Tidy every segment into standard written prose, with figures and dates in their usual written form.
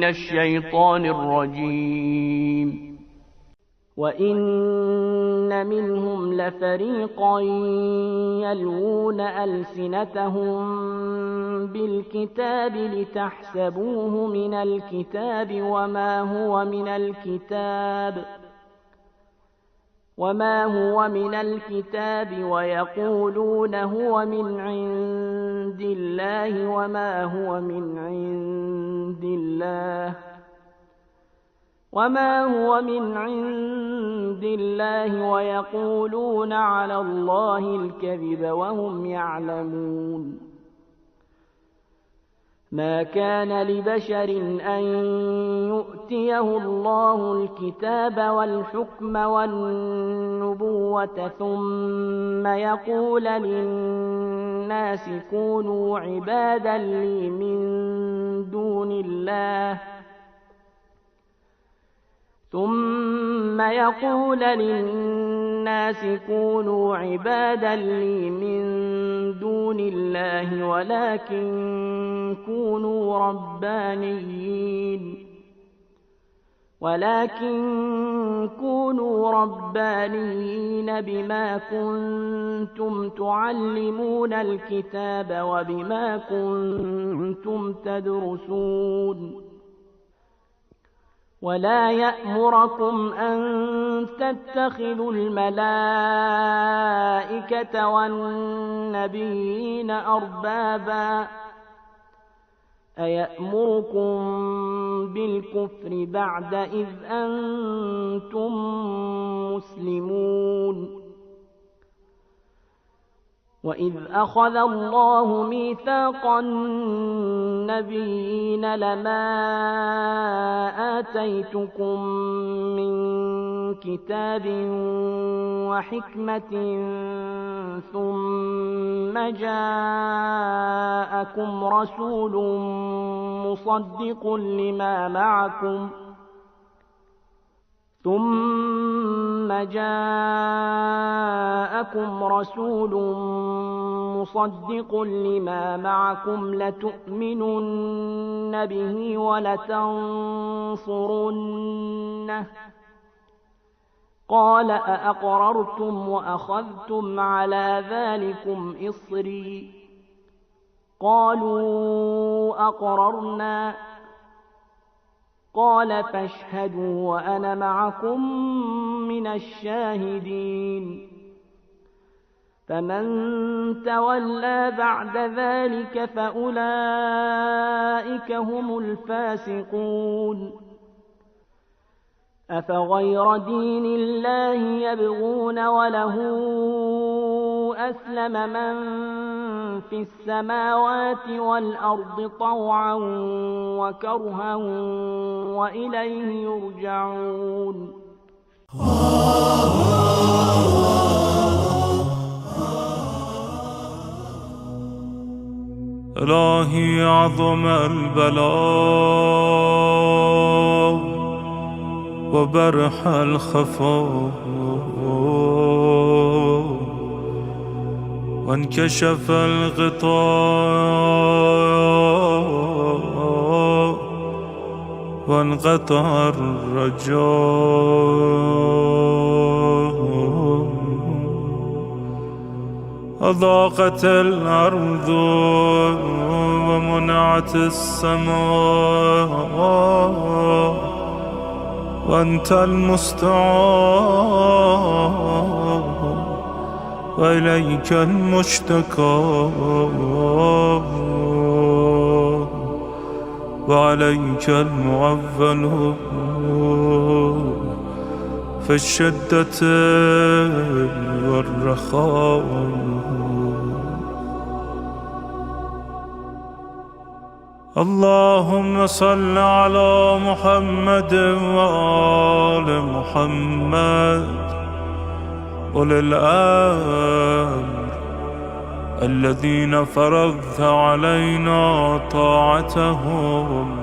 من الشيطان الرجيم. وإن منهم لفريقا يلوون ألسنتهم بالكتاب لتحسبوه من الكتاب وما هو من الكتاب ويقولون هو من عند الله وما هو من عند الله ويقولون على الله الكذب وهم يعلمون. ما كان لبشر أن يؤتيه الله الكتاب والحكم والنبوة ثم يقول للناس كونوا عبادا لي من دون الله ولكن كونوا ربانيين بما كنتم تعلمون الكتاب وبما كنتم تدرسون. ولا يأمركم أن تتخذوا الملائكة والنبيين أربابا أيأمركم بالكفر بعد إذ أنتم مسلمون. وإذ أخذ الله ميثاق النبيين لما آتيتكم من كتاب وحكمة ثم جاءكم رسول مصدق لما معكم لتؤمنن به ولتنصرنه قال أأقررتم وأخذتم على ذلكم إصري قالوا أقررنا قال فاشهدوا وأنا معكم من الشاهدين. فمن تولى بعد ذلك فأولئك هم الفاسقون. أفغير دين الله يبغون وله أسلم من في السماوات والأرض طوعا وكرها وإليه يرجعون. إلهي عظم البلاء وبرح الخفاء وانكشف الغطاء وانقطع الرجاء أضاقت الأرض ومنعت السماء وأنت المستعان وإليك المشتكى وعليك المعول في الشدة والرخاء. اللهم صل على محمد وآل محمد أولي الأمر الذين فرضت علينا طاعتهم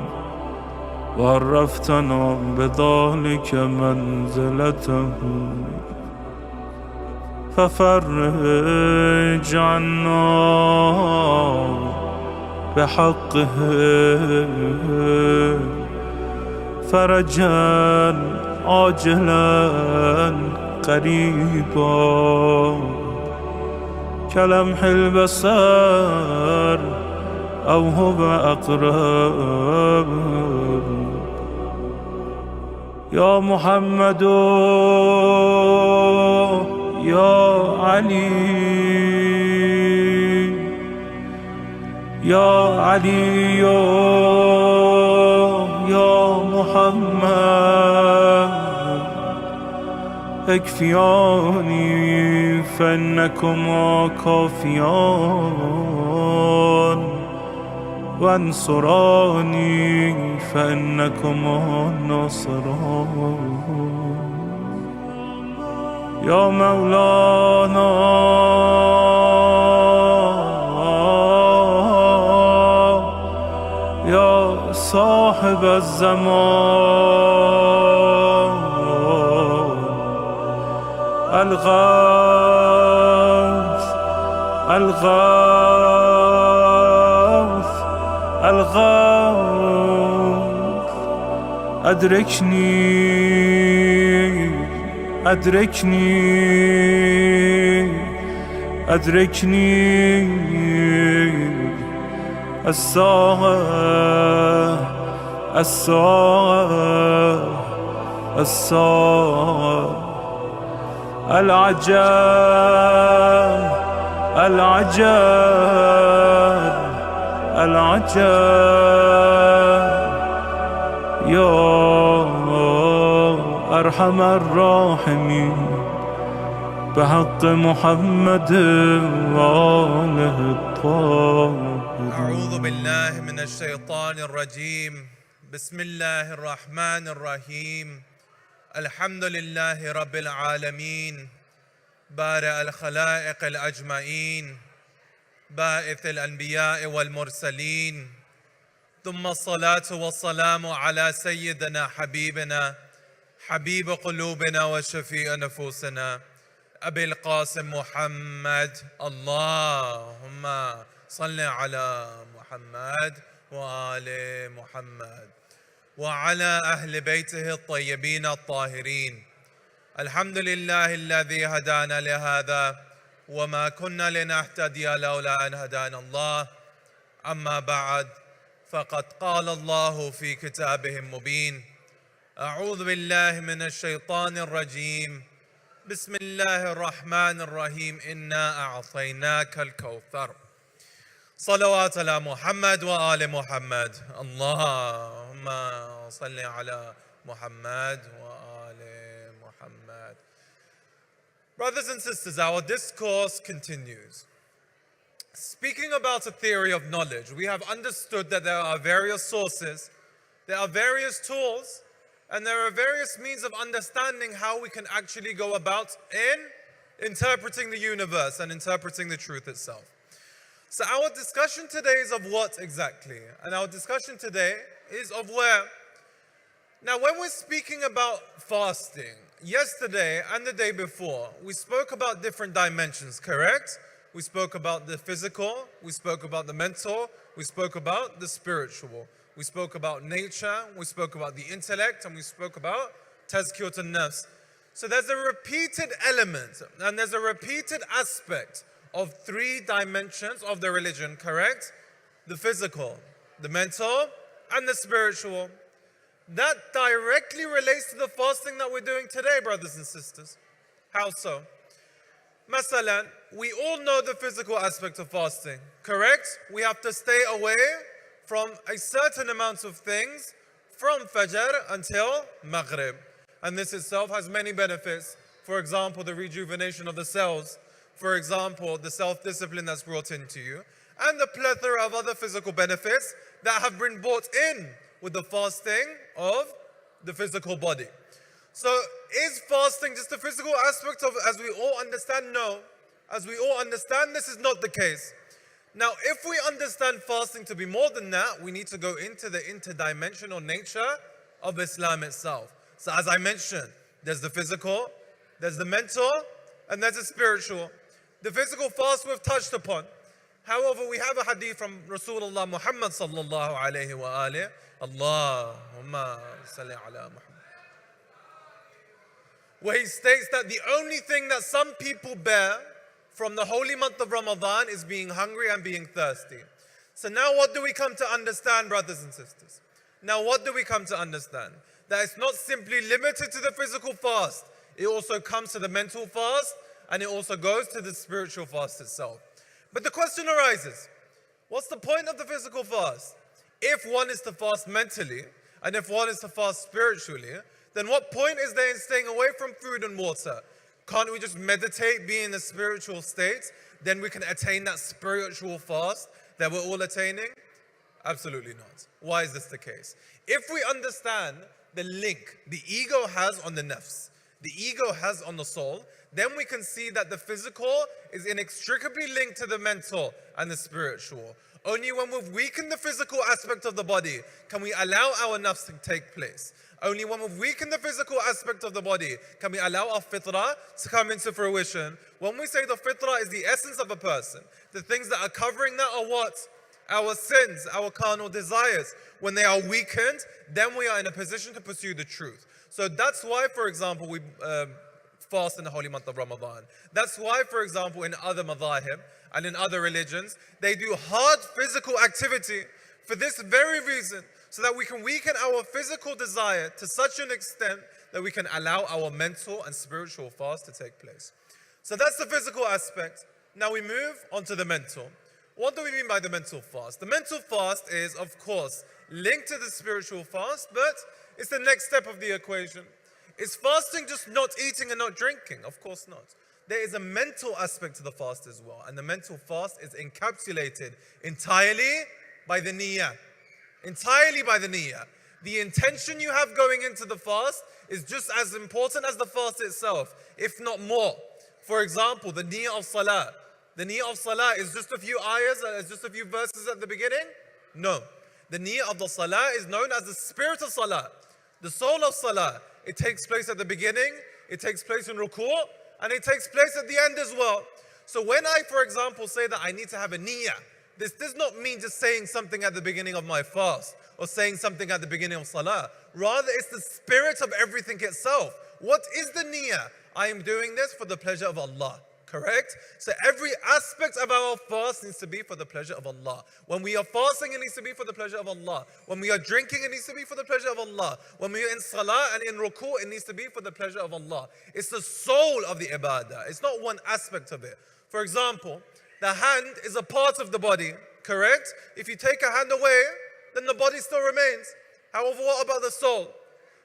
وعرفتنا بذلك منزلتهم ففرج عنا بحقه فرجا عاجلا قريبا كلمح البصر أو هو أقرب يا محمد يا علي يا علي يا محمد اكفياني فإنكما كافيان وانصراني فإنكما ناصران يا مولانا يا صاحب الزمان الغوث الغوث الغوث أدركني أدركني أدركني الساعة الساعة الساعة العجب العجب العجب يا أرحم الراحمين بحق محمد وآله الطاهرين. أعوذ بالله من الشيطان الرجيم. بسم الله الرحمن الرحيم. الحمد لله رب العالمين بارئ الخلائق الأجمعين باعث الأنبياء والمرسلين، ثم الصلاة والسلام على سيدنا حبيبنا حبيب قلوبنا وشفيع نفوسنا أبي القاسم محمد. اللهم صل على محمد وآل محمد وعلى أهل بيته الطيبين الطاهرين. الحمد لله الذي هدانا لهذا وما كنا لنهتدي لولا أن هدانا الله. أما بعد، فقد قال الله في كتابه المبين: أعوذ بالله من الشيطان الرجيم. بسم الله الرحمن الرحيم. إنا أعطيناك الكوثر. صلوات على محمد وآل محمد. اللهم صل على محمد وآل محمد. Brothers and sisters, our discourse continues. Speaking about a theory of knowledge, we have understood that there are various sources, there are various tools, and there are various means of understanding how we can actually go about in interpreting the universe and interpreting the truth itself. So our discussion today is of what exactly? And our discussion today is of where. Now, when we're speaking about fasting, yesterday and the day before, we spoke about different dimensions, correct? We spoke about the physical, we spoke about the mental, we spoke about the spiritual. We spoke about nature, we spoke about the intellect, and we spoke about tazkiyat an-nafs. So there's a repeated element, and there's a repeated aspect of three dimensions of the religion, correct? The physical, the mental, and the spiritual. That directly relates to the fasting that we're doing today, brothers and sisters. How so? Masalan, we all know the physical aspect of fasting, correct? We have to stay away from a certain amount of things from Fajr until Maghrib. And this itself has many benefits. For example, the rejuvenation of the cells. For example, the self-discipline that's brought into you. And the plethora of other physical benefits that have been brought in with the fasting of the physical body. So is fasting just a physical aspect of, as we all understand? No. As we all understand, this is not the case. Now, if we understand fasting to be more than that, we need to go into the interdimensional nature of Islam itself. So as I mentioned, there's the physical, there's the mental, and there's the spiritual. The physical fast we've touched upon. However, we have a hadith from Rasulullah Muhammad sallallahu alayhi wa alayhi Allahumma salli ala Muhammad. Where he states that the only thing that some people bear from the holy month of Ramadan is being hungry and being thirsty. So now what do we come to understand, brothers and sisters? Now what do we come to understand? That it's not simply limited to the physical fast. It also comes to the mental fast, and it also goes to the spiritual fast itself. But the question arises, what's the point of the physical fast? If one is to fast mentally, and if one is to fast spiritually, then what point is there in staying away from food and water? Can't we just meditate, be in a spiritual state? Then we can attain that spiritual fast that we're all attaining? Absolutely not. Why is this the case? If we understand the link the ego has on the nafs, the ego has on the soul, then we can see that the physical is inextricably linked to the mental and the spiritual. Only when we've weakened the physical aspect of the body can we allow our nafs to take place. Only when we've weakened the physical aspect of the body can we allow our fitrah to come into fruition. When we say the fitrah is the essence of a person, the things that are covering that are what? Our sins, our carnal desires. When they are weakened, then we are in a position to pursue the truth. So that's why, for example, we fast in the holy month of Ramadan. That's why, for example, in other madhahib and in other religions, they do hard physical activity for this very reason, so that we can weaken our physical desire to such an extent that we can allow our mental and spiritual fast to take place. So that's the physical aspect. Now we move on to the mental. What do we mean by the mental fast? The mental fast is, of course, linked to the spiritual fast, but it's the next step of the equation. Is fasting just not eating and not drinking? Of course not. There is a mental aspect to the fast as well, and the mental fast is encapsulated entirely by the niyyah. Entirely by the niyyah. The intention you have going into the fast is just as important as the fast itself, if not more. For example, the niyyah of salah. The niyyah of salah is just a few ayahs, is just a few verses at the beginning? No. The niyyah of the salah is known as the spirit of salah, the soul of salah. It takes place at the beginning, it takes place in ruku', and it takes place at the end as well. So when I, for example, say that I need to have a niyyah, this does not mean just saying something at the beginning of my fast or saying something at the beginning of salah. Rather, it's the spirit of everything itself. What is the niyyah? I am doing this for the pleasure of Allah. Correct? So every aspect of our fast needs to be for the pleasure of Allah. When we are fasting, it needs to be for the pleasure of Allah. When we are drinking, it needs to be for the pleasure of Allah. When we are in salah and in ruku', it needs to be for the pleasure of Allah. It's the soul of the ibadah. It's not one aspect of it. For example, the hand is a part of the body, correct? If you take a hand away, then the body still remains. However, what about the soul?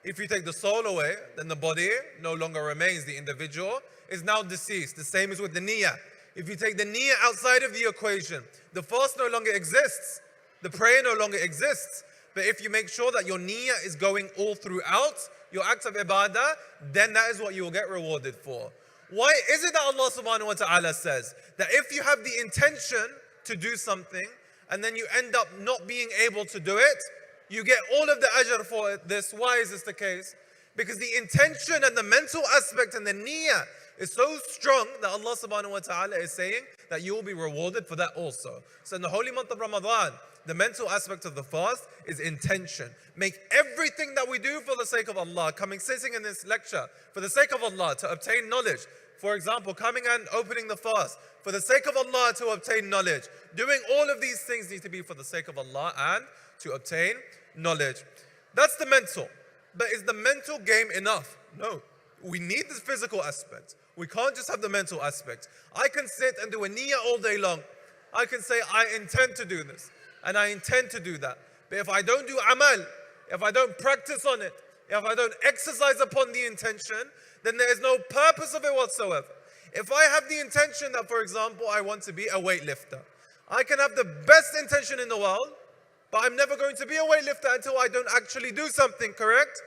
If you take the soul away, then the body no longer remains. The individual is now deceased. The same is with the niyyah. If you take the niyyah outside of the equation, the fast no longer exists. The prayer no longer exists. But if you make sure that your niyyah is going all throughout your act of ibadah, then that is what you will get rewarded for. Why is it that Allah subhanahu wa ta'ala says that if you have the intention to do something and then you end up not being able to do it, you get all of the ajr for this? Why is this the case? Because the intention and the mental aspect and the niyyah is so strong that Allah subhanahu wa ta'ala is saying that you will be rewarded for that also. So in the holy month of Ramadan, the mental aspect of the fast is intention. Make everything that we do for the sake of Allah, sitting in this lecture for the sake of Allah to obtain knowledge. For example, coming and opening the fast for the sake of Allah to obtain knowledge. Doing all of these things need to be for the sake of Allah and to obtain knowledge. That's the mental. But is the mental game enough? No. We need this physical aspect. We can't just have the mental aspect. I can sit and do a niyyah all day long. I can say, I intend to do this. And I intend to do that. But if I don't do amal, if I don't practice on it, if I don't exercise upon the intention, then there is no purpose of it whatsoever. If I have the intention that, for example, I want to be a weightlifter, I can have the best intention in the world, but I'm never going to be a weightlifter until I don't actually do something, correct?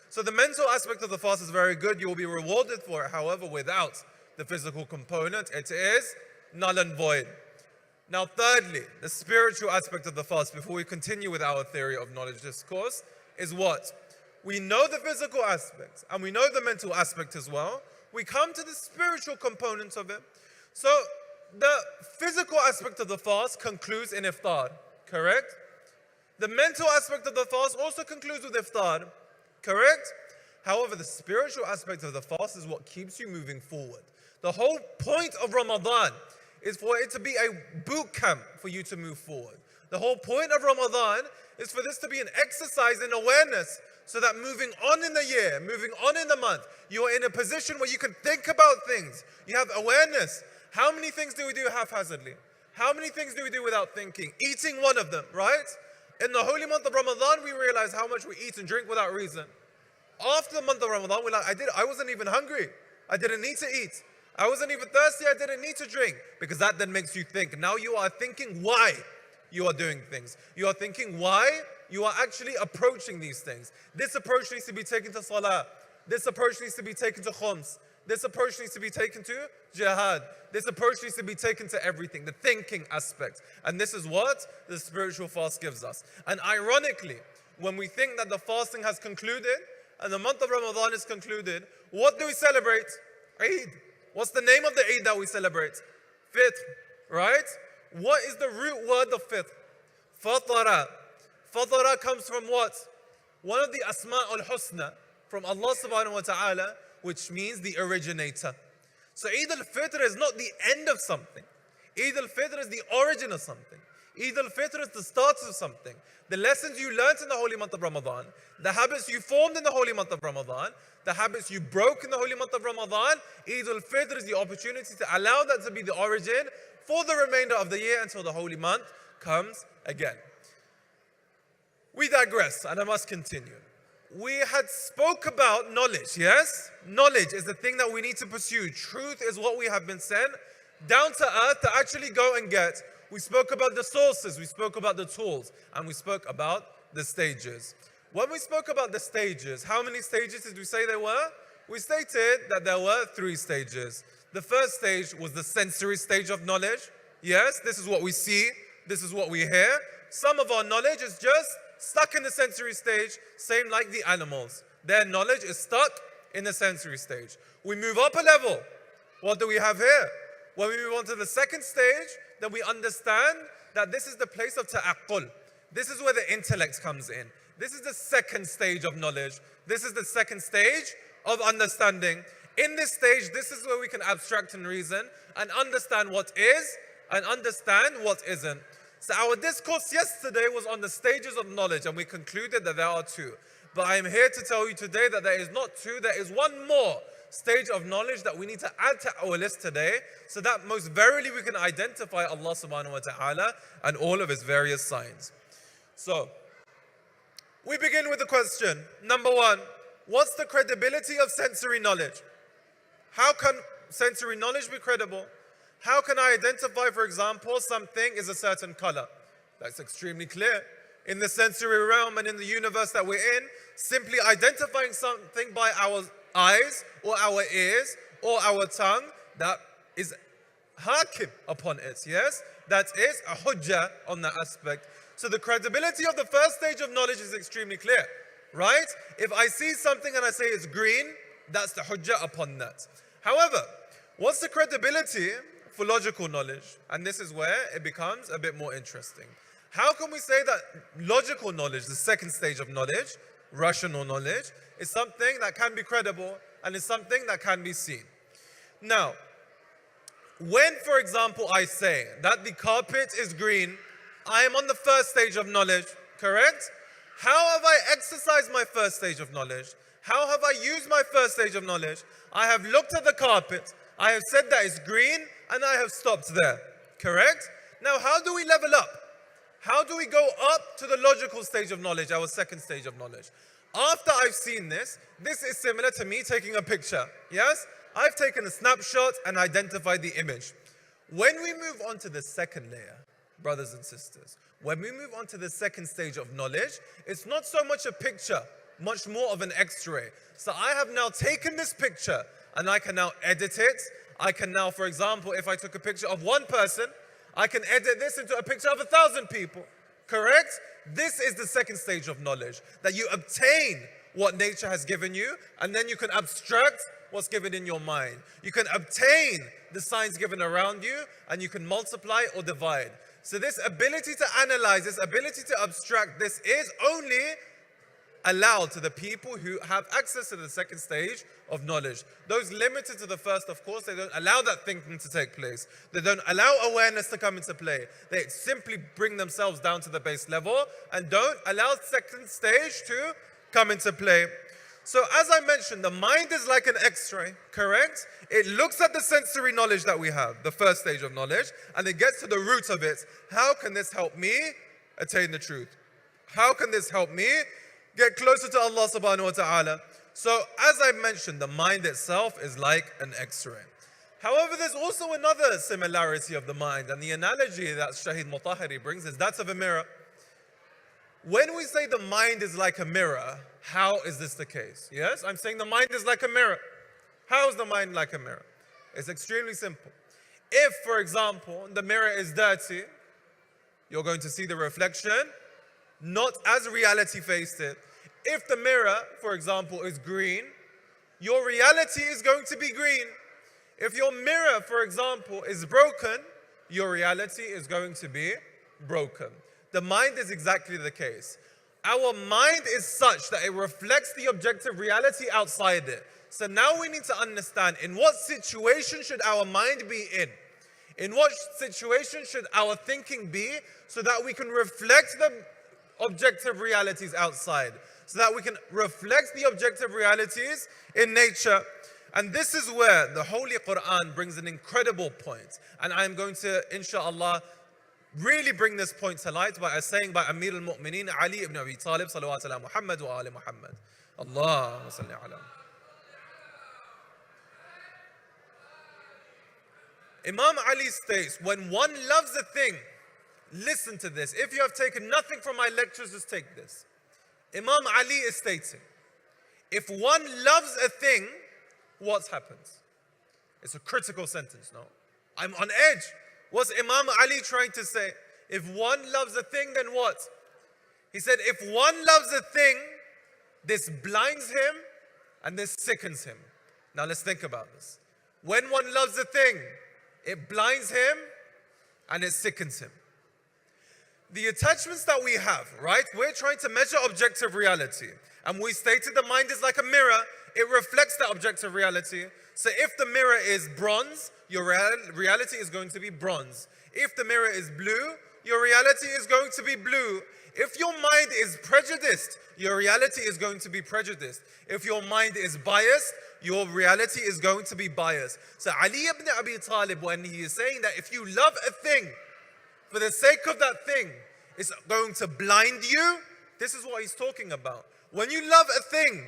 So the mental aspect of the fast is very good. You will be rewarded for it. However, without the physical component, it is null and void. Now, thirdly, the spiritual aspect of the fast, before we continue with our theory of knowledge discourse, is what? We know the physical aspect and we know the mental aspect as well. We come to the spiritual components of it. So the physical aspect of the fast concludes in iftar, correct? The mental aspect of the fast also concludes with iftar, correct? However, the spiritual aspect of the fast is what keeps you moving forward. The whole point of Ramadan is for it to be a boot camp for you to move forward. The whole point of Ramadan is for this to be an exercise in awareness, so that moving on in the year, moving on in the month, you are in a position where you can think about things. You have awareness. How many things do we do haphazardly? How many things do we do without thinking? Eating, one of them, right? In the holy month of Ramadan, we realize how much we eat and drink without reason. After the month of Ramadan, we're like, I wasn't even hungry. I didn't need to eat. I wasn't even thirsty. I didn't need to drink. Because that then makes you think. Now you are thinking why you are doing things. You are thinking why you are actually approaching these things. This approach needs to be taken to salah. This approach needs to be taken to khums. This approach needs to be taken to jihad. This approach needs to be taken to everything, the thinking aspect. And this is what the spiritual fast gives us. And ironically, when we think that the fasting has concluded and the month of Ramadan is concluded, what do we celebrate? Eid. What's the name of the Eid that we celebrate? Fitr, right? What is the root word of fitr? Fatara. Fatara comes from what? One of the Asma al-Husna from Allah subhanahu wa ta'ala, which means the originator. So Eid al-Fitr is not the end of something. Eid al-Fitr is the origin of something. Eid al-Fitr is the start of something. The lessons you learnt in the holy month of Ramadan, the habits you formed in the holy month of Ramadan, the habits you broke in the holy month of Ramadan, Eid al-Fitr is the opportunity to allow that to be the origin for the remainder of the year until the holy month comes again. We digress, and I must continue. We had spoke about knowledge, yes? Knowledge is the thing that we need to pursue. Truth is what we have been sent down to earth to actually go and get. We spoke about the sources, we spoke about the tools, and we spoke about the stages. When we spoke about the stages, how many stages did we say there were? We stated that there were 3 stages. The first stage was the sensory stage of knowledge. Yes, this is what we see, this is what we hear. Some of our knowledge is just stuck in the sensory stage, same like the animals. Their knowledge is stuck in the sensory stage. We move up a level. What do we have here? When we move on to the second stage, then we understand that this is the place of ta'aqqul. This is where the intellect comes in. This is the second stage of knowledge. This is the second stage of understanding. In this stage, this is where we can abstract and reason and understand what is and understand what isn't. So our discourse yesterday was on the stages of knowledge, and we concluded that there are 2. But I am here to tell you today that there is not 2, there is one more stage of knowledge that we need to add to our list today, so that most verily we can identify Allah subhanahu wa ta'ala and all of His various signs. So, we begin with the question. Number 1, what's the credibility of sensory knowledge? How can sensory knowledge be credible? How can I identify, for example, something is a certain color? That's extremely clear. In the sensory realm and in the universe that we're in, simply identifying something by our eyes or our ears or our tongue, that is hakim upon it, yes? That is a hujjah on that aspect. So the credibility of the first stage of knowledge is extremely clear, right? If I see something and I say it's green, that's the hujjah upon that. However, what's the credibility for logical knowledge? And this is where it becomes a bit more interesting. How can we say that logical knowledge, the second stage of knowledge, rational knowledge, is something that can be credible and is something that can be seen? Now, when, for example, I say that the carpet is green, I am on the first stage of knowledge, correct? How have I exercised my first stage of knowledge? How have I used my first stage of knowledge? I have looked at the carpet, I have said that it's green, and I have stopped there, correct? Now, how do we level up? How do we go up to the logical stage of knowledge, our second stage of knowledge? After I've seen this is similar to me taking a picture, yes? I've taken a snapshot and identified the image. When we move on to the second layer, brothers and sisters, when we move on to the second stage of knowledge, it's not so much a picture, much more of an X-ray. So I have now taken this picture and I can now edit it. I can now, for example, if I took a picture of one person, I can edit this into a picture of 1,000 people, correct? This is the second stage of knowledge, that you obtain what nature has given you, and then you can abstract what's given in your mind. You can obtain the signs given around you, and you can multiply or divide. So this ability to analyze, this ability to abstract, this is only allowed to the people who have access to the second stage of knowledge. Those limited to the first, of course, they don't allow that thinking to take place. They don't allow awareness to come into play. They simply bring themselves down to the base level and don't allow second stage to come into play. So as I mentioned, the mind is like an X-ray, correct? It looks at the sensory knowledge that we have, the first stage of knowledge, and it gets to the root of it. How can this help me attain the truth? How can this help me get closer to Allah subhanahu wa ta'ala? So as I mentioned, the mind itself is like an X-ray. However, there's also another similarity of the mind, and the analogy that Shahid Mutahari brings is that of a mirror. When we say the mind is like a mirror, how is this the case? Yes, I'm saying the mind is like a mirror. How is the mind like a mirror? It's extremely simple. If, for example, the mirror is dirty, you're going to see the reflection not as reality faced it. If the mirror, for example, is green, your reality is going to be green. If your mirror, for example, is broken, your reality is going to be broken. The mind is exactly the case. Our mind is such that it reflects the objective reality outside it. So now we need to understand, in what situation should our mind be in? In what situation should our thinking be so that we can reflect the objective realities outside, so that we can reflect the objective realities in nature? And this is where the Holy Quran brings an incredible point. And I'm going to, inshallah, really bring this point to light by a saying by Amir al-Mu'mineen Ali ibn Abi Talib salawat ala Muhammad wa ali Muhammad. Allahumma salli ala. Imam Ali states, when one loves a thing, listen to this. If you have taken nothing from my lectures, just take this. Imam Ali is stating, if one loves a thing, what happens? It's a critical sentence, no? I'm on edge. What's Imam Ali trying to say? If one loves a thing, then what? He said, if one loves a thing, this blinds him and this sickens him. Now let's think about this. When one loves a thing, it blinds him and it sickens him. The attachments that we have, right? We're trying to measure objective reality. And we stated the mind is like a mirror. It reflects that objective reality. So if the mirror is bronze, your reality is going to be bronze. If the mirror is blue, your reality is going to be blue. If your mind is prejudiced, your reality is going to be prejudiced. If your mind is biased, your reality is going to be biased. So Ali ibn Abi Talib, when he is saying that if you love a thing, for the sake of that thing, it's going to blind you, this is what he's talking about. When you love a thing,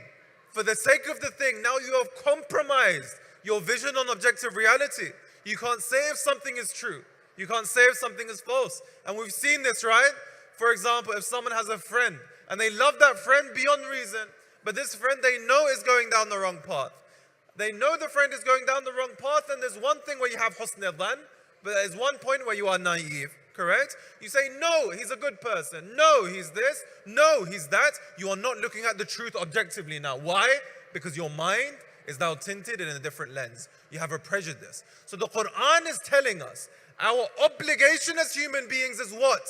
for the sake of the thing, now you have compromised your vision on objective reality. You can't say if something is true. You can't say if something is false. And we've seen this, right? For example, if someone has a friend and they love that friend beyond reason, but this friend they know is going down the wrong path. They know the friend is going down the wrong path, and there's one thing where you have husn al-dhan, but there's one point where you are naive, correct? You say, no, he's a good person. No, he's this. No, he's that. You are not looking at the truth objectively now. Why? Because your mind is now tinted in a different lens. You have a prejudice. So the Quran is telling us our obligation as human beings is what?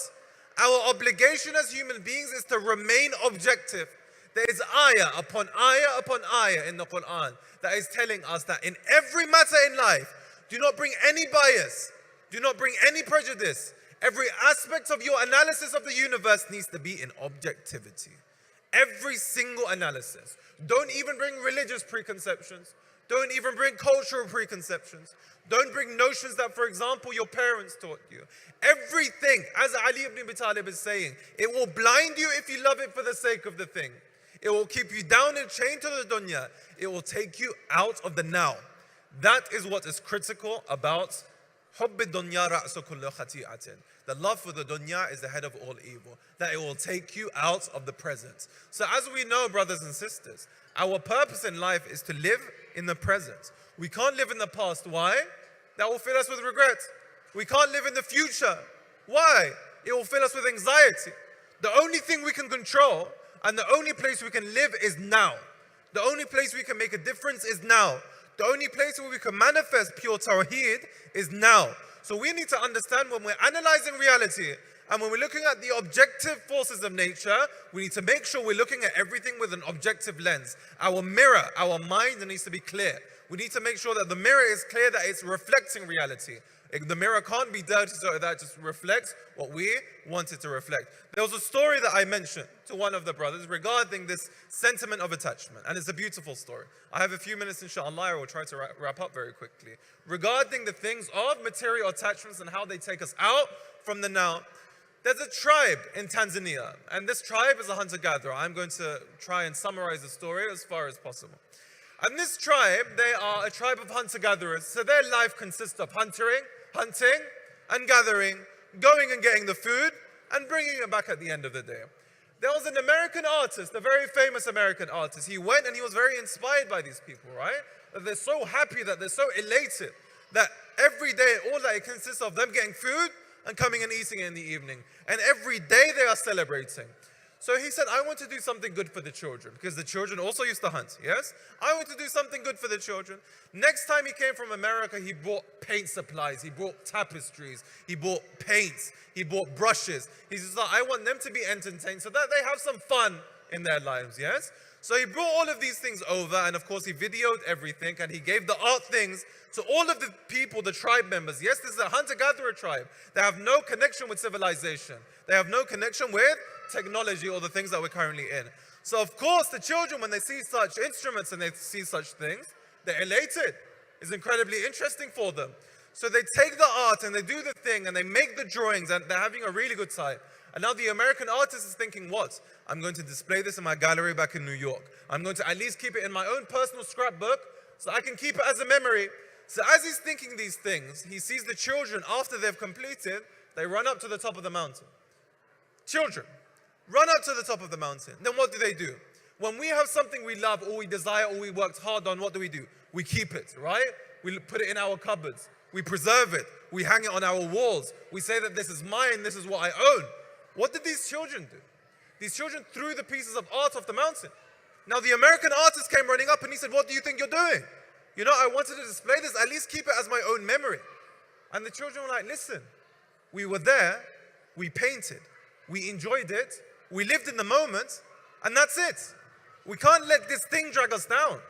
Our obligation as human beings is to remain objective. There is ayah upon ayah in the Quran that is telling us that in every matter in life, do not bring any bias, do not bring any prejudice. Every aspect of your analysis of the universe needs to be in objectivity. Every single analysis. Don't even bring religious preconceptions. Don't even bring cultural preconceptions. Don't bring notions that, for example, your parents taught you. Everything, as Ali ibn Abi Talib is saying, it will blind you if you love it for the sake of the thing. It will keep you down and chained to the dunya. It will take you out of the now. That is what is critical about حُبِّ الدُّنْيَا رَأْسُ كُلِّ خَطِيئَةٍ. The love for the dunya is the head of all evil. That it will take you out of the present. So as we know, brothers and sisters, our purpose in life is to live in the present. We can't live in the past. Why? That will fill us with regret. We can't live in the future. Why? It will fill us with anxiety. The only thing we can control and the only place we can live is now. The only place we can make a difference is now. The only place where we can manifest pure tawheed is now. So we need to understand when we're analyzing reality and when we're looking at the objective forces of nature, we need to make sure we're looking at everything with an objective lens. Our mirror, our mind needs to be clear. We need to make sure that the mirror is clear, that it's reflecting reality. The mirror can't be dirty so that it just reflects what we want it to reflect. There was a story that I mentioned to one of the brothers regarding this sentiment of attachment, and it's a beautiful story. I have a few minutes, inshallah, I will try to wrap up very quickly. Regarding the things of material attachments and how they take us out from the now. There's a tribe in Tanzania, and this tribe is a hunter-gatherer. I'm going to try and summarize the story as far as possible. And this tribe, they are a tribe of hunter-gatherers, so their life consists of hunting and gathering, going and getting the food, and bringing it back at the end of the day. There was an American artist, a very famous American artist. He went and he was very inspired by these people, right? That they're so happy, that they're so elated, that every day, all that it consists of them getting food and coming and eating it in the evening. And every day they are celebrating. So he said, I want to do something good for the children, because the children also used to hunt, yes? I want to do something good for the children. Next time he came from America, he bought paint supplies, he bought tapestries, he bought paints, he bought brushes. He says, I want them to be entertained so that they have some fun in their lives, yes? So he brought all of these things over, and of course he videoed everything, and he gave the art things to all of the people, the tribe members. Yes, this is a hunter-gatherer tribe. They have no connection with civilization. They have no connection with technology or the things that we're currently in. So of course the children, when they see such instruments and they see such things, they're elated. It's incredibly interesting for them. So they take the art and they do the thing and they make the drawings and they're having a really good time. And now the American artist is thinking, what? I'm going to display this in my gallery back in New York. I'm going to at least keep it in my own personal scrapbook so I can keep it as a memory. So as he's thinking these things, he sees the children, after they've completed, they run up to the top of the mountain. Children run up to the top of the mountain. Then what do? When we have something we love or we desire or we worked hard on, what do? We keep it, right? We put it in our cupboards. We preserve it. We hang it on our walls. We say that this is mine, this is what I own. What did these children do? These children threw the pieces of art off the mountain. Now the American artist came running up and he said, what do you think you're doing? You know, I wanted to display this, at least keep it as my own memory. And the children were like, listen, we were there, we painted, we enjoyed it, we lived in the moment, and that's it. We can't let this thing drag us down.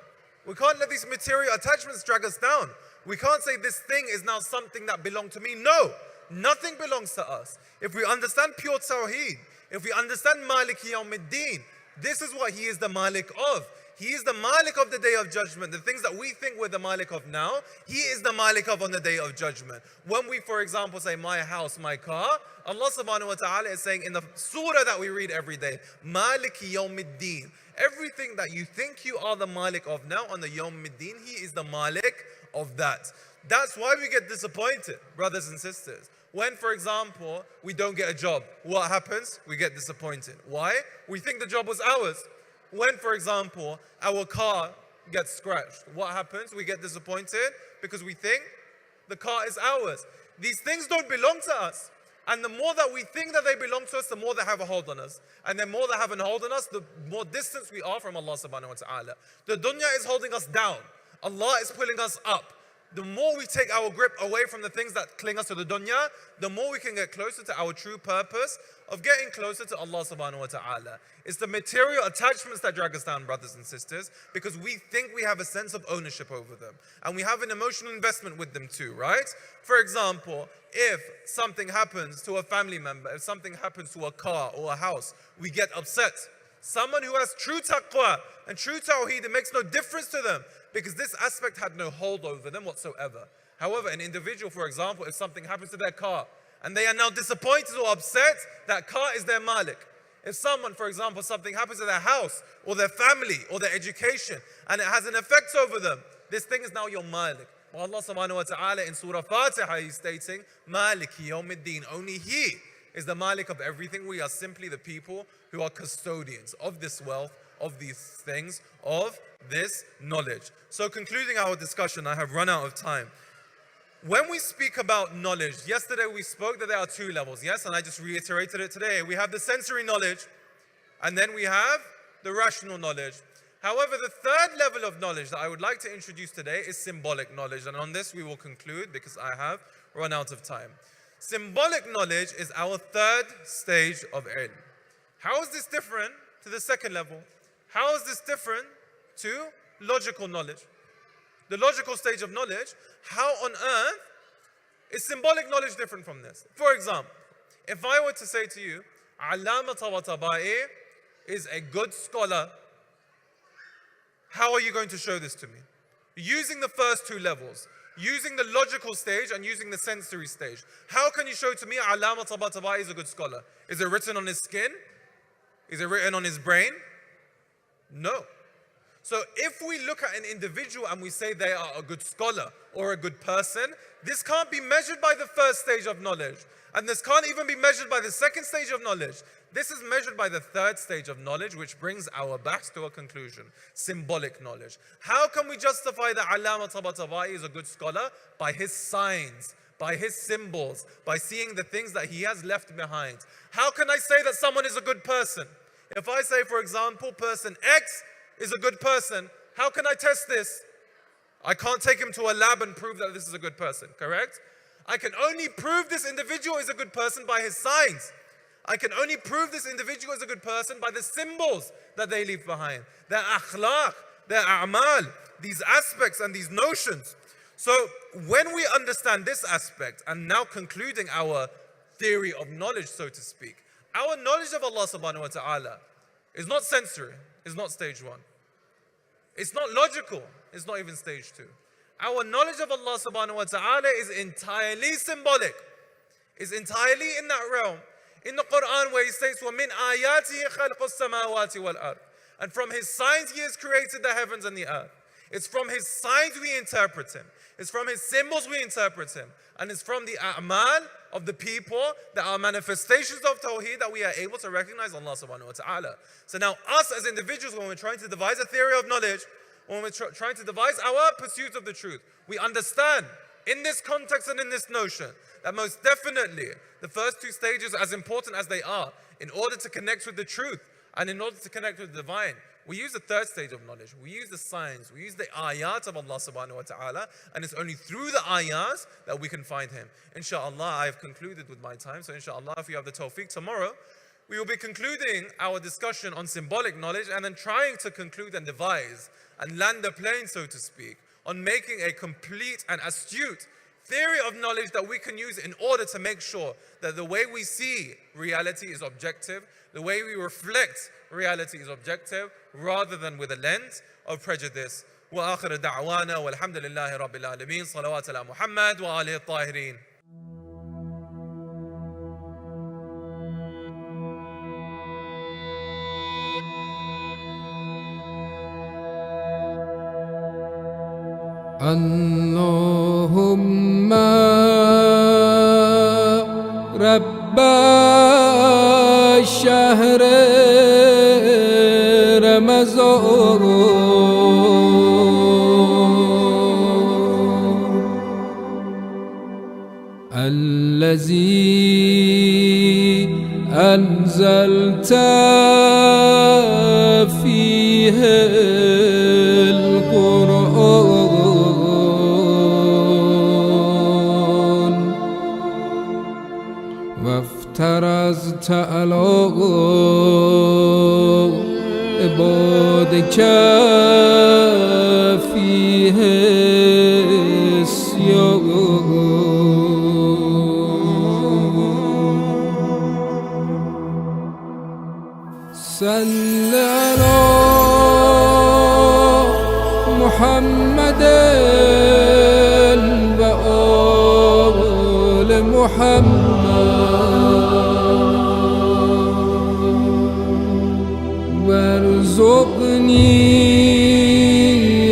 We can't let these material attachments drag us down. We can't say this thing is now something that belonged to me. No, nothing belongs to us. If we understand pure Tawheed, if we understand Malik Yawmiddin, this is what he is the Malik of. He is the Malik of the Day of Judgment. The things that we think we're the Malik of now, he is the Malik of on the Day of Judgment. When we, for example, say, my house, my car, Allah subhanahu wa ta'ala is saying in the surah that we read every day, Malik Yawmiddin. Everything that you think you are the Malik of now on the Yawmiddin, he is the Malik of that. That's why we get disappointed, brothers and sisters. When, for example, we don't get a job, what happens? We get disappointed. Why? We think the job was ours. When, for example, our car gets scratched, what happens? We get disappointed because we think the car is ours. These things don't belong to us. And the more that we think that they belong to us, the more they have a hold on us. And the more they have a hold on us, the more distance we are from Allah subhanahu wa ta'ala. The dunya is holding us down. Allah is pulling us up. The more we take our grip away from the things that cling us to the dunya, the more we can get closer to our true purpose of getting closer to Allah subhanahu wa ta'ala. It's the material attachments that drag us down, brothers and sisters, because we think we have a sense of ownership over them. And we have an emotional investment with them too, right? For example, if something happens to a family member, if something happens to a car or a house, we get upset. Someone who has true taqwa and true tawheed, it makes no difference to them because this aspect had no hold over them whatsoever. However, an individual, for example, if something happens to their car and they are now disappointed or upset, that car is their malik. If someone, for example, something happens to their house or their family or their education and it has an effect over them, this thing is now your malik. Well, Allah subhanahu wa ta'ala in Surah Fatiha is stating, Maliki Yawmiddin, only He is the Malik of everything. We are simply the people who are custodians of this wealth, of these things, of this knowledge. So concluding our discussion, I have run out of time. When we speak about knowledge, yesterday we spoke that there are two levels, yes? And I just reiterated it today. We have the sensory knowledge, and then we have the rational knowledge. However, the third level of knowledge that I would like to introduce today is symbolic knowledge. And on this we will conclude because I have run out of time. Symbolic knowledge is our third stage of ilm. How is this different to the second level? How is this different to logical knowledge? The logical stage of knowledge, how on earth is symbolic knowledge different from this? For example, if I were to say to you, Allama Tabatabai is a good scholar, how are you going to show this to me? Using the first two levels, using the logical stage and using the sensory stage. How can you show to me Allama Tabatabai is a good scholar? Is it written on his skin? Is it written on his brain? No. So if we look at an individual and we say they are a good scholar or a good person, this can't be measured by the first stage of knowledge. And this can't even be measured by the second stage of knowledge. This is measured by the third stage of knowledge, which brings our bahs to a conclusion. Symbolic knowledge. How can we justify that Allama Tabatabai is a good scholar? By his signs, by his symbols, by seeing the things that he has left behind. How can I say that someone is a good person? If I say, for example, person X is a good person, how can I test this? I can't take him to a lab and prove that this is a good person, correct? I can only prove this individual is a good person by his signs. I can only prove this individual is a good person by the symbols that they leave behind. Their akhlaq, their a'mal, these aspects and these notions. So when we understand this aspect and now concluding our theory of knowledge, so to speak, our knowledge of Allah subhanahu wa ta'ala is not sensory, it's not stage one. It's not logical, it's not even stage two. Our knowledge of Allah subhanahu wa ta'ala is entirely symbolic. Is entirely in that realm. In the Quran where he states, وَمِنْ آيَاتِهِ خَلْقُ السَّمَاوَاتِ وَالْأَرْضِ. And from his signs he has created the heavens and the earth. It's from his signs we interpret him. It's from his symbols we interpret him. And it's from the a'mal of the people that are manifestations of Tawheed that we are able to recognize Allah subhanahu wa ta'ala. So now us as individuals, when we're trying to devise a theory of knowledge, when we're trying to devise our pursuit of the truth, we understand in this context and in this notion that most definitely the first two stages, as important as they are, in order to connect with the truth and in order to connect with the divine, we use the third stage of knowledge. We use the signs, we use the ayat of Allah subhanahu wa ta'ala, and it's only through the ayats that we can find him. Inshallah, I have concluded with my time, so inshallah, if you have the tawfiq tomorrow, we will be concluding our discussion on symbolic knowledge and then trying to conclude and devise and land the plane, so to speak, on making a complete and astute theory of knowledge that we can use in order to make sure that the way we see reality is objective, the way we reflect reality is objective, rather than with a lens of prejudice. وآخر دعوانا والحمد لله رب العالمين صلوات على محمد وآله الطاهرين. اللهم رب الشهر رمضان الذي أنزلت فيه القرآن وافترضت على عبادك فيه الصيام صل على محمد وآل محمد وارزقني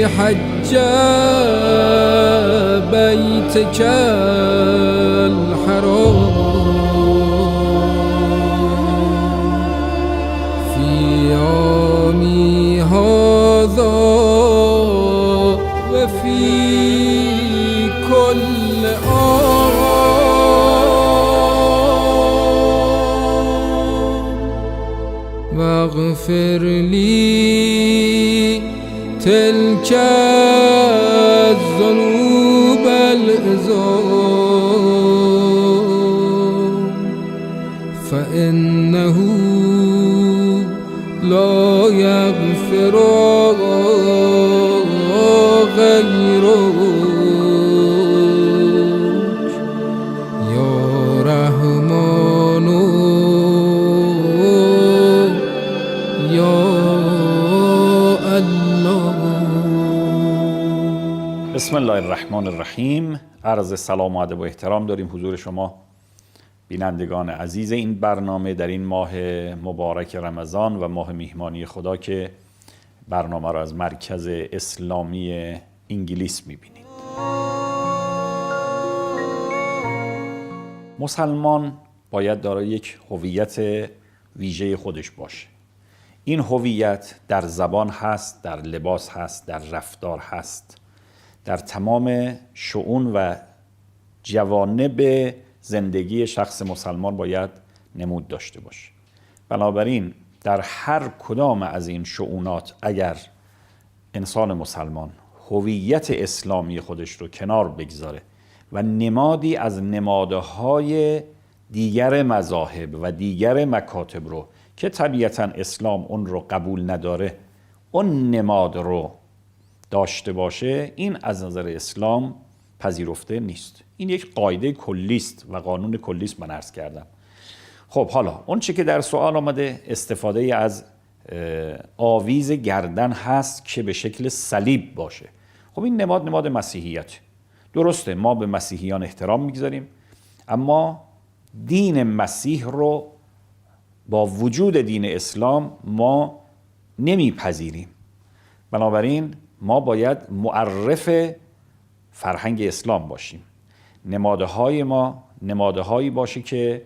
حج بيتك الحرام هذا وفي كل آن واغفر لي تلك الذنوب العظام غیرک یا رحمان یا الله. بسم الله الرحمن الرحیم. عرض سلام و ادب و احترام داریم حضور شما بینندگان عزیز این برنامه در این ماه مبارک رمضان و ماه میهمانی خدا که برنامه را از مرکز اسلامی انگلیس میبینید. مسلمان باید دارای یک هویت ویژه خودش باشه. این هویت در زبان هست، در لباس هست، در رفتار هست، در تمام شؤون و جوانب زندگی شخص مسلمان باید نمود داشته باشه. بنابراین در هر کدام از این شؤونات اگر انسان مسلمان هویت اسلامی خودش رو کنار بگذاره و نمادی از نمادهای دیگر مذاهب و دیگر مکاتب رو که طبیعتاً اسلام اون رو قبول نداره اون نماد رو داشته باشه، این از نظر اسلام پذیرفته نیست. این یک قاعده کلیست و قانون کلیست من عرض کردم. خب حالا اون چی که در سوال آمده استفاده از آویز گردن هست که به شکل صلیب باشه. خب این نماد مسیحیت. درسته ما به مسیحیان احترام میگذاریم، اما دین مسیح رو با وجود دین اسلام ما نمیپذیریم. بنابراین ما باید معرف فرهنگ اسلام باشیم. نمادهای ما نمادهایی باشه که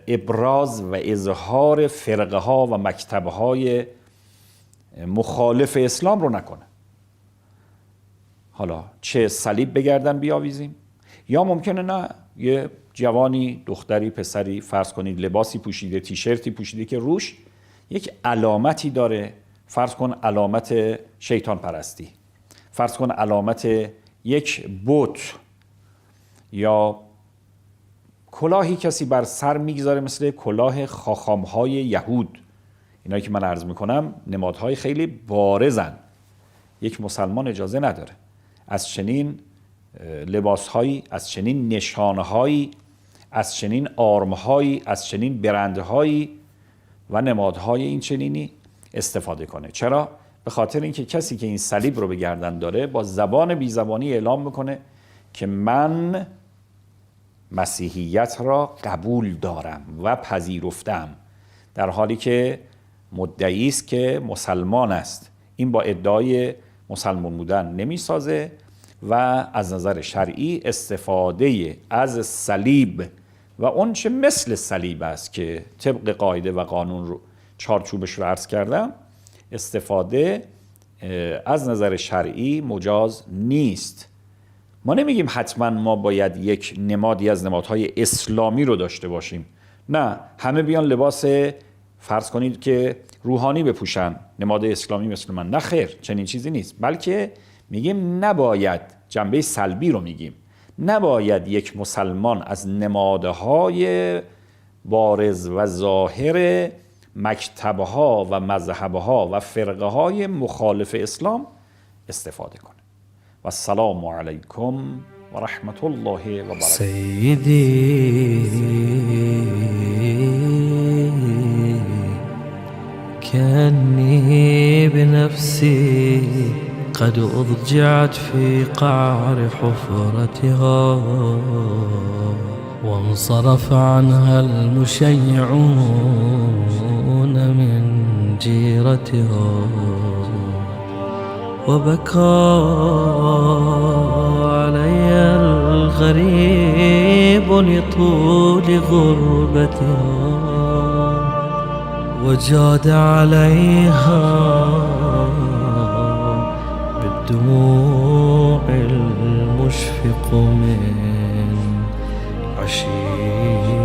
ابراز و اظهار فرقه ها و مکتبه های مخالف اسلام رو نکنه. حالا چه صلیب به گردن بیاویزیم، یا ممکنه نه یه جوانی، دختری، پسری فرض کنید لباسی پوشیده، تیشرتی پوشیده که روش یک علامتی داره، فرض کن علامت شیطان پرستی، فرض کن علامت یک بت، یا کلاهی کسی بر سر میگذاره مثل کلاه خاخامهای یهود. اینایی که من عرض میکنم نمادهای خیلی بارزن. یک مسلمان اجازه نداره از چنین لباسهایی، از چنین نشانهایی، از چنین آرمهایی، از چنین برندهایی و نمادهای این چنینی استفاده کنه. چرا؟ به خاطر اینکه کسی که این صلیب رو به گردن داره با زبان بی زبانی اعلام میکنه که من مسیحیت را قبول دارم و پذیرفتم، در حالی که مدعی است که مسلمان است. این با ادعای مسلمان بودن نمیسازه و از نظر شرعی استفاده از صلیب و اون چه مثل صلیب است که طبق قاعده و قانون رو چارچوبش رو عرض کردم، استفاده از نظر شرعی مجاز نیست. ما نمیگیم حتما ما باید یک نمادی از نمادهای اسلامی رو داشته باشیم. نه، همه بیان لباس فرض کنید که روحانی بپوشن، نماد اسلامی مثل من. نه خیر، چنین چیزی نیست. بلکه میگیم نباید، جنبه سلبی رو میگیم، نباید یک مسلمان از نمادهای بارز و ظاهر مکتبها و مذهبها و فرقه های مخالف اسلام استفاده کنه. و السلام علیکم و رحمت الله و برکاته. سیدی كأني بنفسي قد أضجعت في قعر حفرتها وانصرف عنها المشيعون من جيرتها وبكى علي الغريب لطول غربتها وجاد عليها بالدموع المشفق من عشيرتها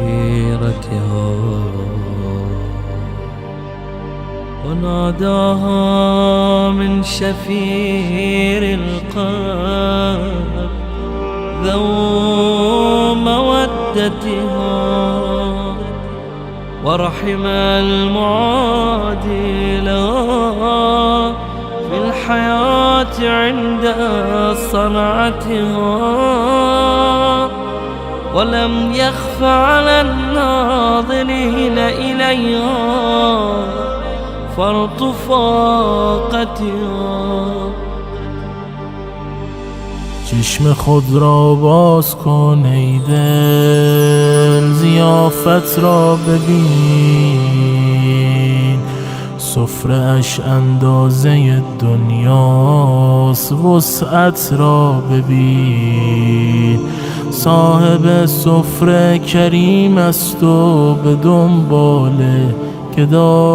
وناداها من شفير القلب ذو مودتها ورحم المعادي لها في الحياة الحياة عند صنعتها، ولم يخف على الناظرين إليها فرط فاقتها. چشم خود را باز کن ای دل، ضیافت را ببین. سفره اش اندازه دنیاست، وسعت را ببین. صاحب سفره کریم است و به دنبال گداست.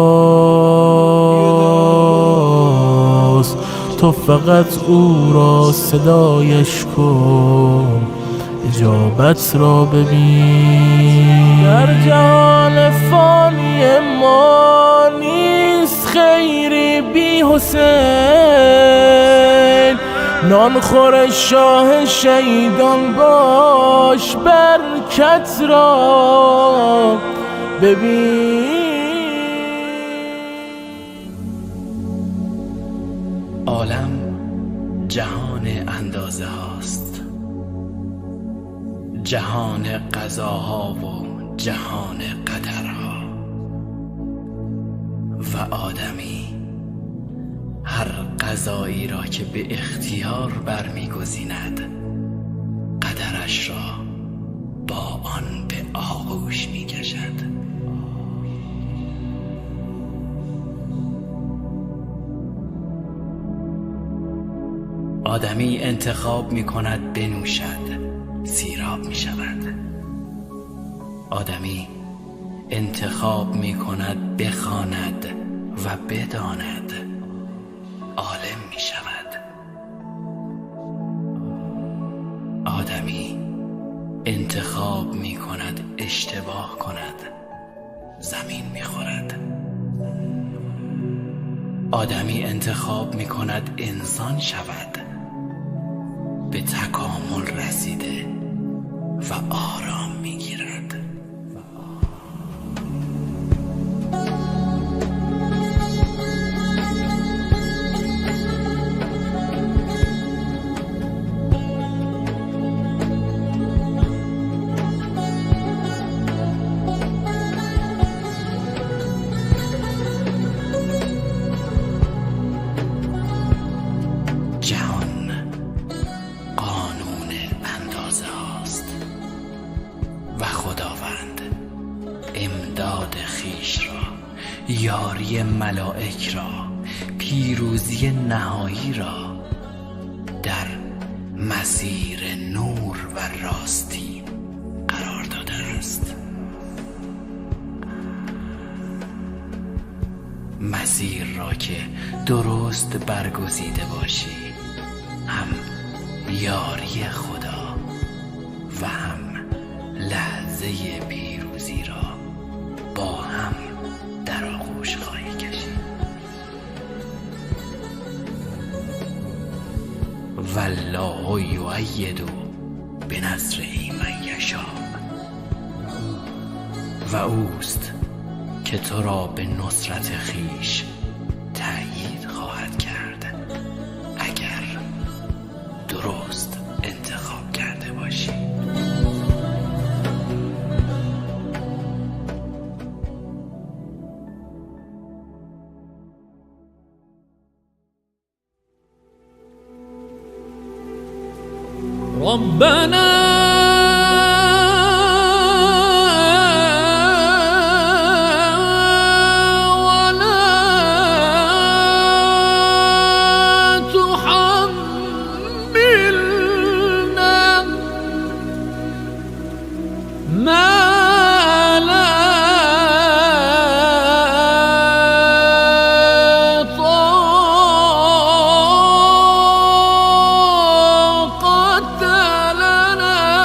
تو فقط او را صدایش کن، اجابت را ببین. در جهان فانی ما نیست خیری بی حسین. نانخور شاه شهیدان باش، برکت را ببین. عالم جهان اندازه هاست، جهان قضاها و جهان قدرها، و آدمی هر قضایی را که به اختیار برمیگزیند قدرش را با آن به آغوش میکشد. آدمی انتخاب می کند بنوشد، سیراب می شود. آدمی انتخاب می کند بخواند و بداند، عالم می شود. آدمی انتخاب می کند اشتباه کند، زمین می خورد. آدمی انتخاب می کند انسان شود، به تکامل رسیده و آرام می گیرد. جهان قانون اندازه هاست و خداوند امداد خیش را، یاری ملائک را، پیروزی نهایی را در مسیر نور و راستی قرار داده است. مسیر را که درست برگزیده باشی، هم یاری خدا و هم لحظه پیروزی را با هم در آغوش خواهی کشید. والله یؤید بنصره من یشاء، و اوست که تو را به نصرت خیش تأیید خواهد کرد اگر درست انتخاب کرده باشی. ربنا طاقة لنا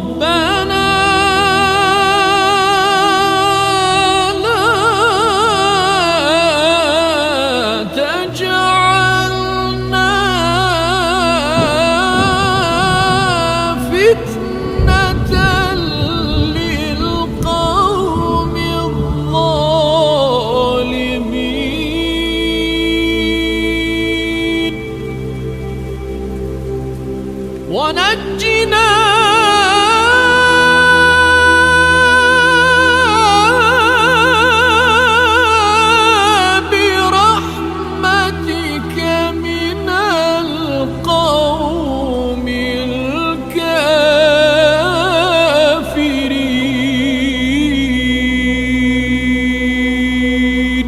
ربنا لا تجعلنا فتنة للقوم الظالمين ونجنا برحمتك من القوم الكافرين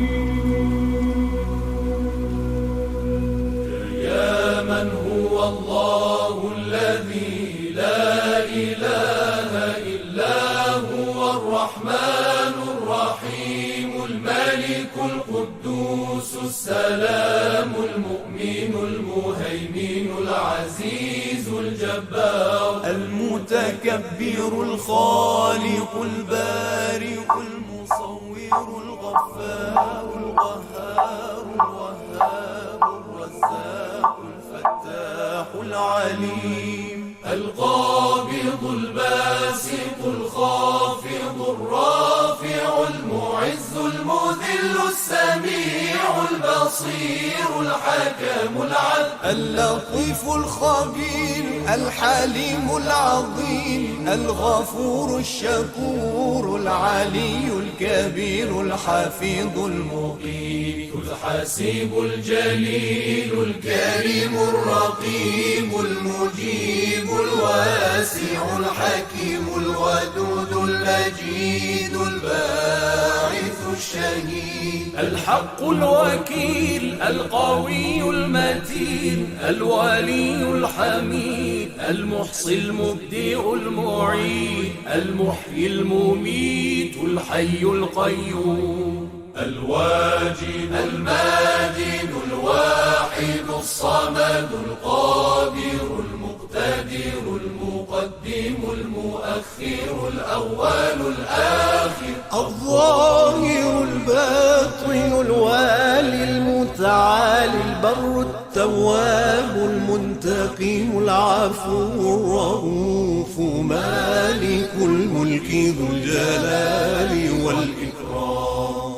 يا من هو الله الذي لا إله إلا هو الرحمن الرحيم الملك القدوس السلام المؤمن المهيمن العزيز الجبار المتكبر الخالق البارئ المصور الغفار القهار الوهاب الرزاق الفتاح العليم القابض الباسط الخافض الرافع المعز المذل السميع البصير الحكم العدل اللطيف الخبير الحليم العظيم الغفور الشكور العلي الكبير الحفيظ المقيم الحسيب الجليل الكريم الرقيب المجيب الواسع الحكيم الودود المجيد الباعث الشهيد الحق الوكيل القوي المتين الولي الحميد المحصي المبدئ المعيد المحيي المميت الحي القيوم الواجد الماجد الواحد الصمد القادر المقتدر المقدم المؤخر الأول الآخر الظاهر الباطن الوالي المتعالي البر التواب المنتقم العفو الرؤوف مالك الملك ذو الجلال والإكرام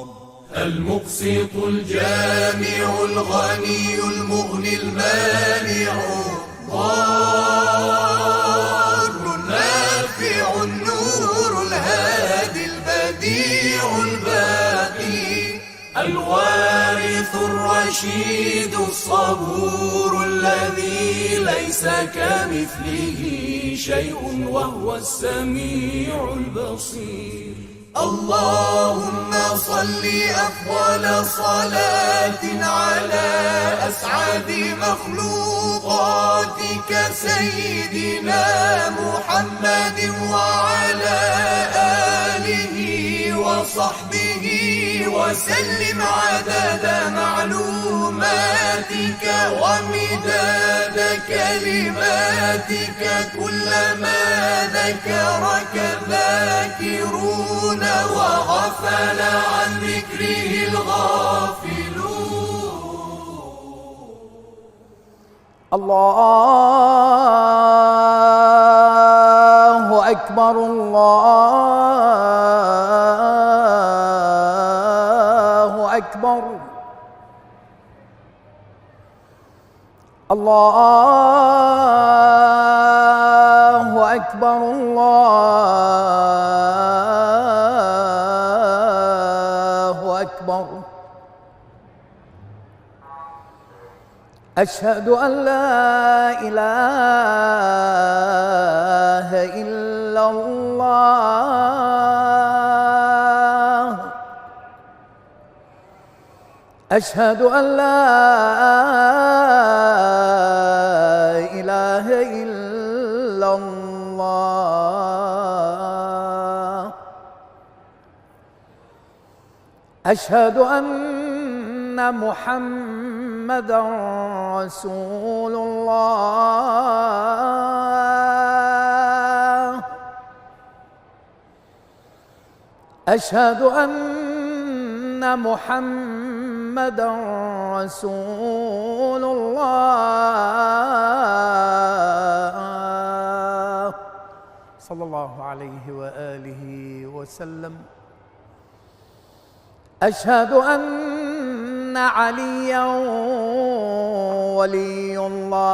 المقسط الجامع الغني المغني المانع الضار النافع النور الهادي البديع الباقي الوارث الرشيد الصبور الذي ليس كمثله شيء وهو السميع البصير اللهم صل أفضل صلاة على أسعد مخلوقاتك سيدنا محمد وعلى آله وصحبه وسلم عدد معلوماتك ومداد كلماتك كلما ذكرك الذاكرون وغفل عن ذكره الغافلون الله أكبر الله أكبر الله أكبر الله أكبر أشهد أن لا إله إلا الله أشهد أن لا إله إلا الله أشهد أن محمدًا رسول الله أشهد أن محمدا رسول الله صلى الله عليه وآله وسلم. أشهد أن عليا ولي الله.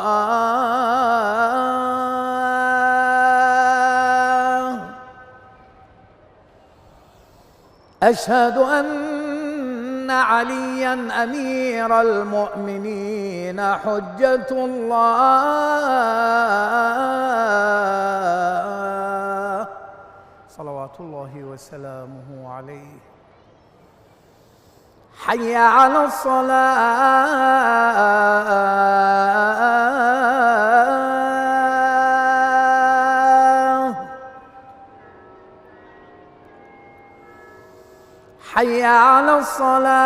أشهد أن عليا أمير المؤمنين حجة الله صلوات الله وسلامه عليه. حي على الصلاة. حي على الصلاة.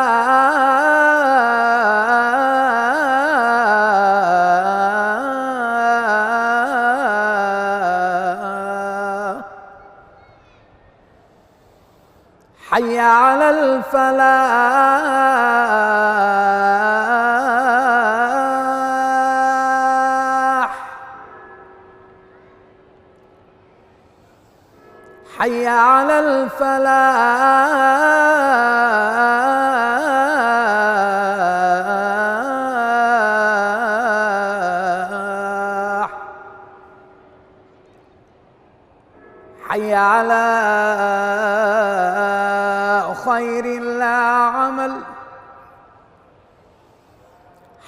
حي على الفلاح. حي على الفلاح. حي على خير لا عمل.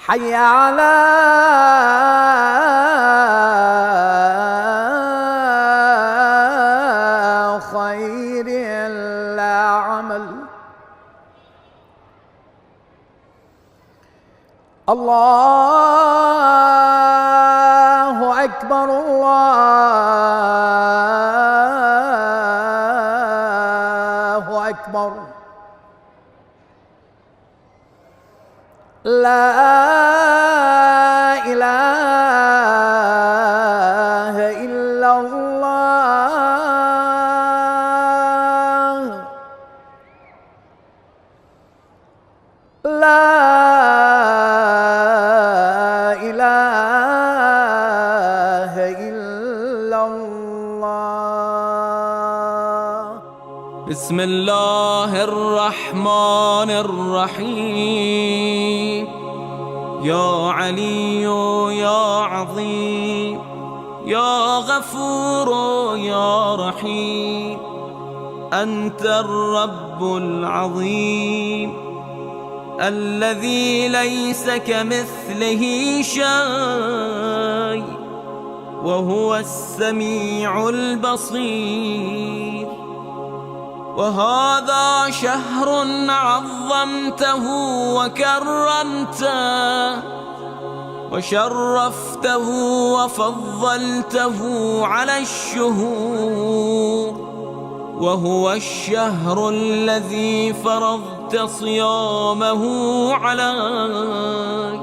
حي على خير لا عمل. الله أكبر الله أكبر. لا إله إلا الله. لا إله إلا الله. بسم الله الرحمن الرحيم. يا علي يا عظيم يا غفور يا رحيم، أنت الرب العظيم الذي ليس كمثله شيء وهو السميع البصير. وهذا شهر عظمته وكرمته وشرفته وفضلته على الشهور، وهو الشهر الذي فرضت صيامه علي،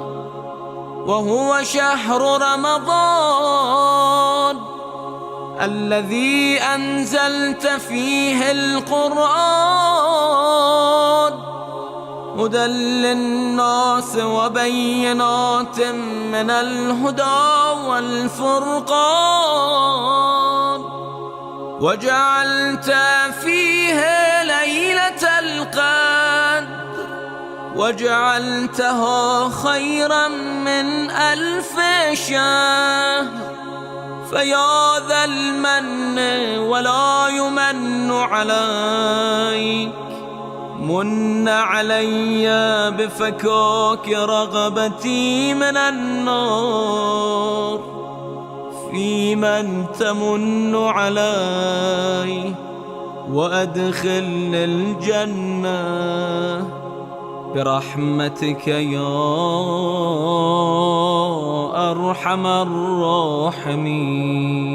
وهو شهر رمضان الذي أنزلت فيه القرآن هدى للناس وبينات من الهدى والفرقان، وجعلت فيه ليلة القدر وجعلتها خيرا من 1000 شهر. فيا ذا المن ولا يمن عليك، من علي بفكاك رغبتي من النار، في من تمن علي وأدخل الجنة برحمتك يا أرحم الراحمين.